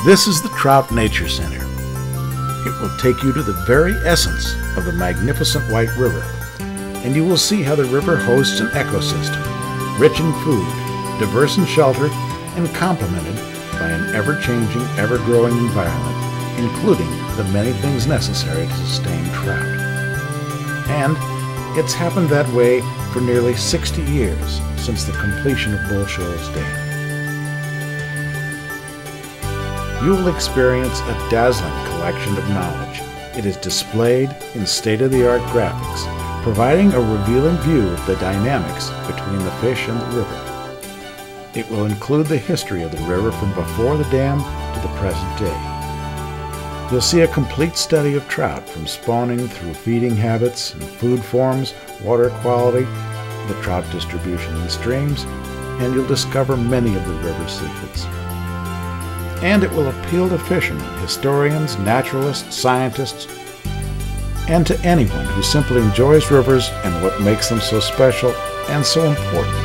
This is the Trout Nature Center. It will take you to the very essence of the magnificent White River, and you will see how the river hosts an ecosystem, rich in food, diverse in shelter, and complemented by an ever-changing, ever-growing environment, including the many things necessary to sustain trout. And it's happened that way for nearly 60 years since the completion of Bull Shoals Dam. You will experience a dazzling collection of knowledge. It is displayed in state-of-the-art graphics, providing a revealing view of the dynamics between the fish and the river. It will include the history of the river from before the dam to the present day. You'll see a complete study of trout from spawning through feeding habits and food forms, water quality, the trout distribution in streams, and you'll discover many of the river's secrets. And it will appeal to fishermen, historians, naturalists, scientists, and to anyone who simply enjoys rivers and what makes them so special and so important.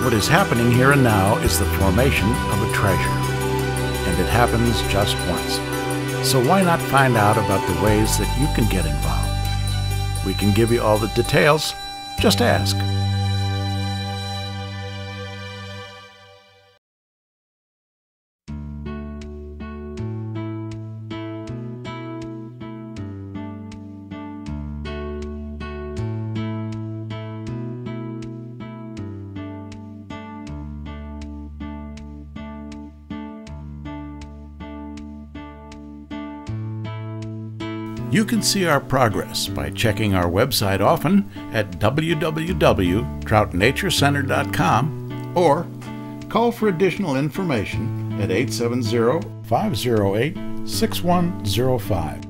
What is happening here and now is the formation of a treasure, and it happens just once. So why not find out about the ways that you can get involved? We can give you all the details. Just ask. You can see our progress by checking our website often at www.troutnaturecenter.com or call for additional information at 870-508-6105.